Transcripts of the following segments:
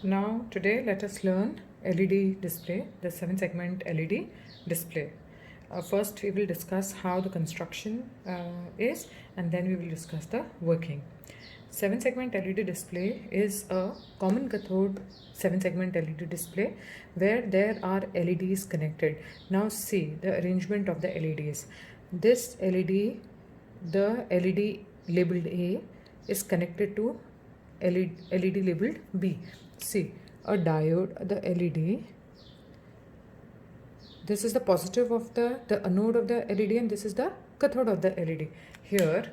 Now today let us learn LED display, the 7-segment LED display. First we will discuss how the construction is, and then we will discuss the working. 7-segment LED display is a common cathode 7-segment LED display where there are LEDs connected. Now see the arrangement of the LEDs. This LED, the LED labeled A is connected to LED labeled B. See, a diode, the LED, this is the positive of the anode of the LED, and this is the cathode of the LED. Here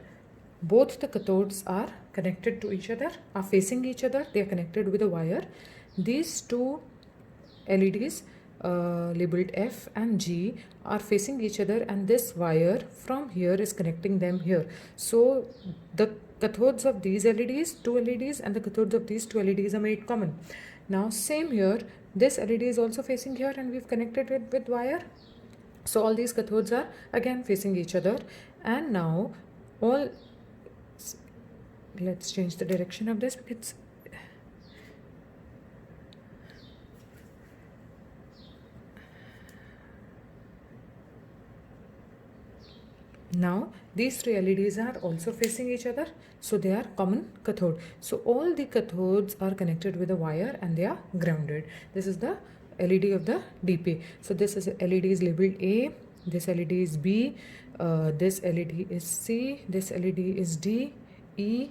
both the cathodes are connected to each other, are facing each other, they are connected with a wire. These two LEDs labeled F and G are facing each other, and this wire from here is connecting them here. So the cathodes of these LEDs, two LEDs, and the cathodes of these two LEDs are made common. Now same here, this LED is also facing here and we've connected it with wire. So all these cathodes are again facing each other, and now let's change the direction of this because now these three LEDs are also facing each other, so they are common cathode. So all the cathodes are connected with a wire and they are grounded. This is the LED of the DP. So this is LED is labeled A, this LED is B, this LED is C, this LED is D, E,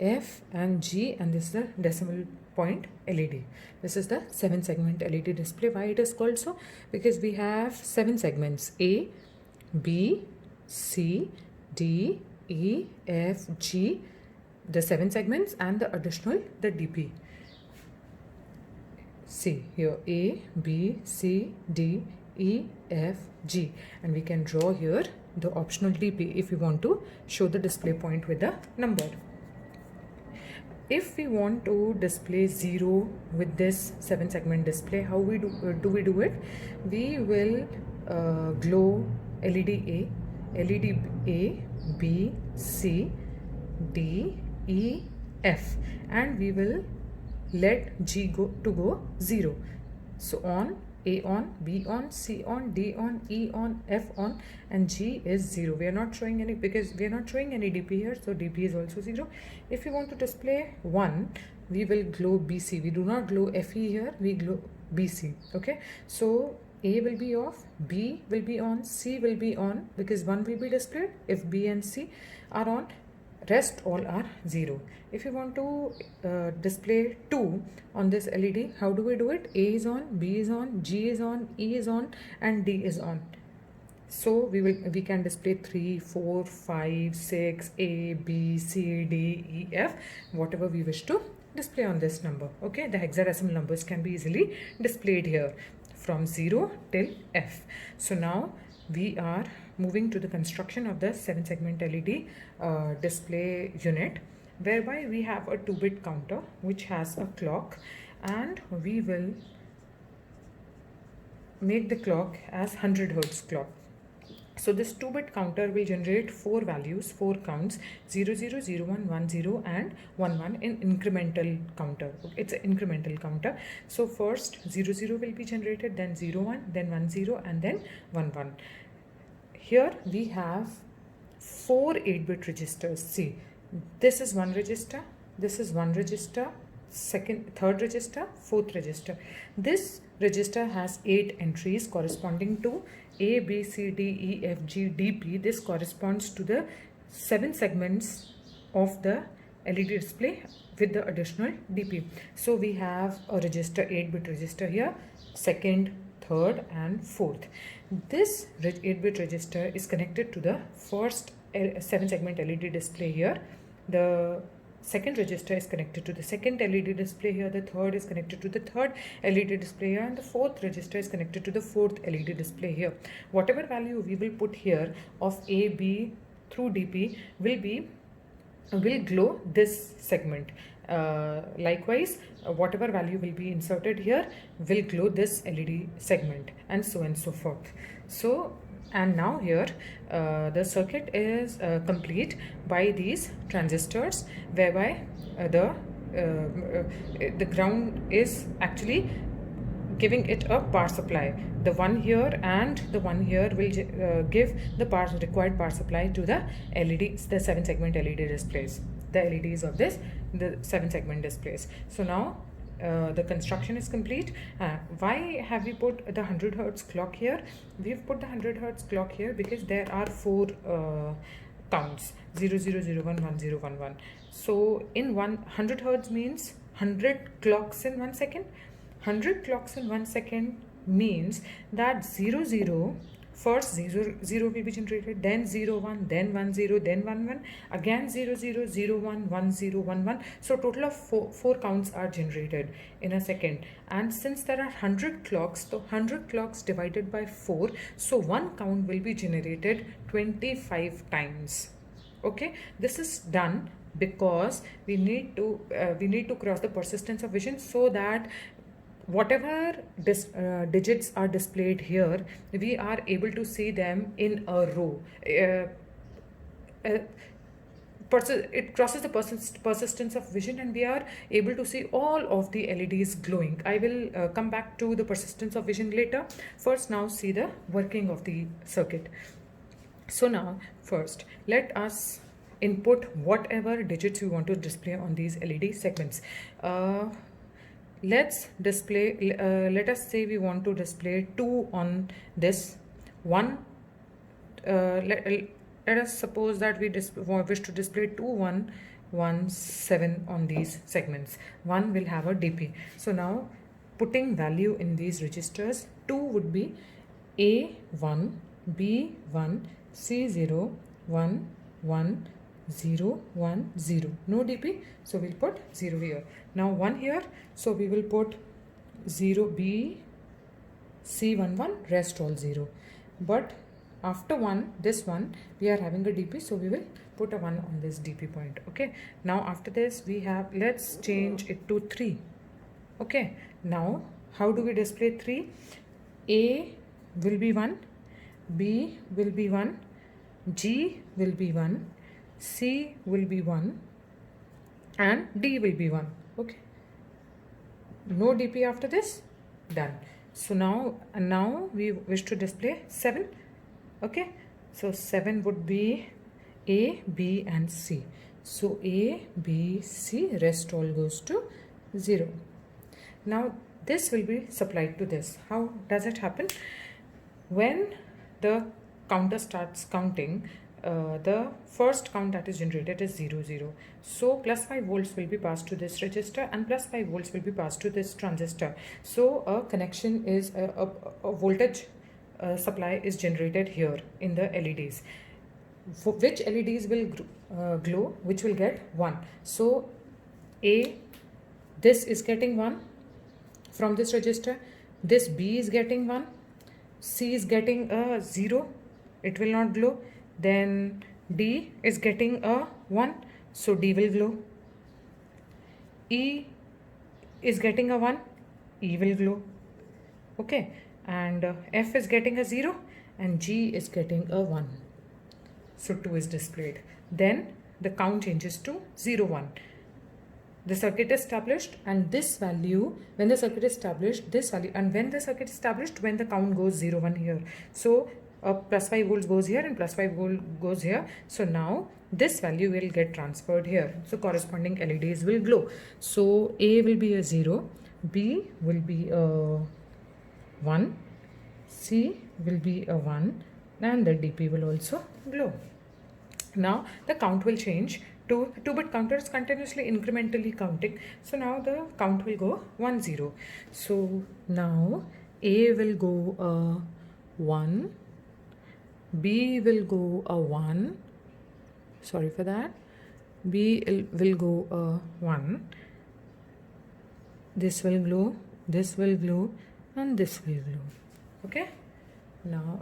F and G, and this is the decimal point LED. This is the 7-segment LED display. Why it is called so? Because we have 7 segments: A, B, C, D, E, F, G, the 7 segments, and the additional, the DP. See here, A, B, C, D, E, F, G, and we can draw here the optional DP if we want to show the display point with the number. If we want to display 0 with this 7-segment display, how we do we do it? We will glow LED A, B, C, D, E, F, and we will let G go 0. So on, A on, B on, C on, D on, E on, F on, and G is 0. We are not showing any, because we are not showing any DP here, so DP is also 0. If we want to display 1, we will glow BC. We do not glow FE here, we glow BC. Okay, so A will be off, B will be on, C will be on, because 1 will be displayed if B and C are on. Rest all are 0. If you want to display 2 on this LED, how do we do it? A is on, B is on, G is on, E is on, and D is on. So we can display 3, 4, 5, 6, A, B, C, D, E, F, whatever we wish to display on this number. Okay, the hexadecimal numbers can be easily displayed here from 0 till F. So now we are moving to the construction of the 7-segment LED display unit, whereby we have a 2-bit counter which has a clock, and we will make the clock as 100 Hertz clock. So this 2-bit counter will generate 4 values, 4 counts: 0, 0, 0, 1, 1, 0 and 1, 1 in incremental counter. It's an incremental counter. So first 0, 0 will be generated, then 0, 1, then 1, 0, and then 1, 1. Here we have 4 8-bit registers. See, this is 1 register, this is 1 register, third register, 4th register. This register has 8 entries corresponding to A, B, C, D, E, F, G, D, P. This corresponds to the 7 segments of the LED display with the additional DP. So we have a register, 8-bit register here, 2nd, 3rd and 4th. This 8-bit register is connected to the first 7-segment LED display here. The 2nd register is connected to the 2nd LED display here, the 3rd is connected to the 3rd LED display here, and the 4th register is connected to the 4th LED display here. Whatever value we will put here of A, B through DP will glow this segment. Likewise, whatever value will be inserted here will glow this LED segment, and so on and so forth. So, and now here the circuit is complete by these transistors, whereby the the ground is actually giving it a power supply. The one here and the one here will give the required power supply to the LEDs, the 7-segment LED displays, the LEDs of the 7-segment displays. So now the construction is complete. Why have we put the 100 hertz clock here? We've put the 100 hertz clock here because there are 4 counts: 0, 0, 0, 1, 1, 0, 1, 1. So in 100 hertz means 100 clocks in 1 second. 100 clocks in 1 second means that 0, 0, first 0, 0 will be generated, then 0, 1, then 1, 0, then 1, 1, again 0, 0, 0, 1, 1, 0, 1, 1. So total of 4 counts are generated in a second. And since there are 100 clocks, so 100 clocks divided by 4, so one count will be generated 25 times. Okay, this is done because we need to cross the persistence of vision, so that whatever digits are displayed here, we are able to see them in a row. It crosses the persistence of vision, and we are able to see all of the LEDs glowing. I will come back to the persistence of vision later. First, now see the working of the circuit. So now first let us input whatever digits we want to display on these LED segments. Let's display, let us say we want to display 2 on this one. Let us suppose that we wish to display 2, 1, 1, 7 on these segments. 1 will have a DP. So now putting value in these registers, 2 would be A1, B1, C0, 1, 1, 0, 1, 0. No DP, so we'll put 0 here. Now 1 here, so we will put 0, B, C1, 1, rest all 0. But after 1, this one, we are having a DP, so we will put a 1 on this DP point. Okay, now after this we have, let's change it to 3. Okay, now how do we display 3? A will be 1, B will be 1, G will be 1, C will be 1, and D will be 1. Okay, no DP after this, done. So now we wish to display 7. Okay, so 7 would be A, B and C. So A, B, C, rest all goes to 0. Now this will be supplied to this. How does it happen? When the counter starts counting, the first count that is generated is 0, 0. So plus 5 volts will be passed to this register, and plus 5 volts will be passed to this transistor. So a connection is a voltage supply is generated here in the LEDs. For which LEDs will glow, which will get 1. So A, this is getting 1 from this register, this B is getting 1, C is getting a 0, it will not glow. Then D is getting a 1, so D will glow. E is getting a 1, E will glow. Okay, and F is getting a 0 and G is getting a 1. So 2 is displayed. Then the count changes to 0, 1. The circuit is established, and this value, when the circuit is established, this value, and when the circuit is established, when the count goes 0, 1 here. So plus 5 volts goes here and plus 5 volt goes here. So now this value will get transferred here. So corresponding LEDs will glow. So A will be a 0, B will be a 1, C will be a 1, and the DP will also glow. Now the count will change to 2-bit counter is continuously incrementally counting. So now the count will go 1, 0. So now A will go a 1, B will go a 1, sorry for that, B will go a 1, this will glow, this will glow, and this will glow. Okay, now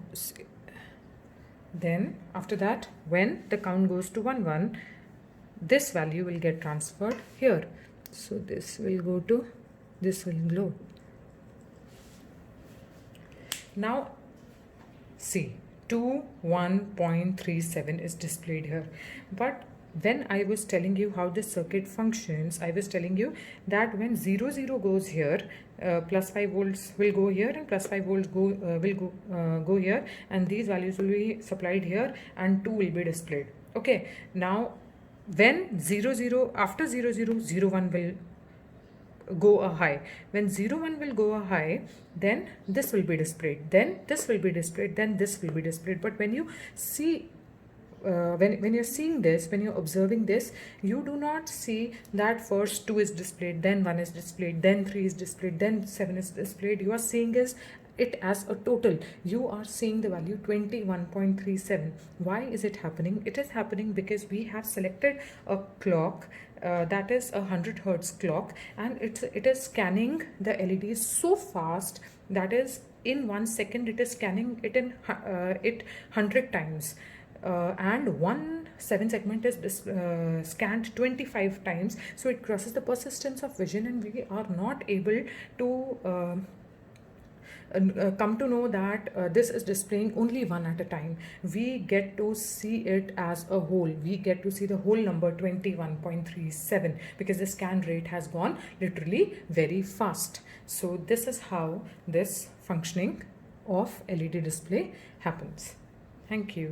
then after that, when the count goes to 1, 1, this value will get transferred here. So this will go to, this will glow. Now see, 21.37 is displayed here, but when I was telling you how this circuit functions, I was telling you that when 0 0 goes here, plus 5 volts will go here and plus 5 volts go here, and these values will be supplied here and 2 will be displayed. Okay, now when 0 0, after 0 0, 0 1 will go a high. When 0 1 will go a high, then this will be displayed, then this will be displayed, then this will be displayed. But when you see when you're seeing this, when you're observing this, you do not see that first 2 is displayed, then 1 is displayed, then 3 is displayed, then 7 is displayed. You are seeing it as a total. You are seeing the value 21.37. Why is it happening? It is happening because we have selected a clock that is a 100 hertz clock, and it is scanning the LEDs so fast, that is in 1 second it is scanning it in 100 times. And one 7 segment is scanned 25 times, so it crosses the persistence of vision, and we are not able to come to know that this is displaying only one at a time. We get to see it as a whole. We get to see the whole number 21.37 because the scan rate has gone literally very fast. So this is how this functioning of LED display happens. Thank you.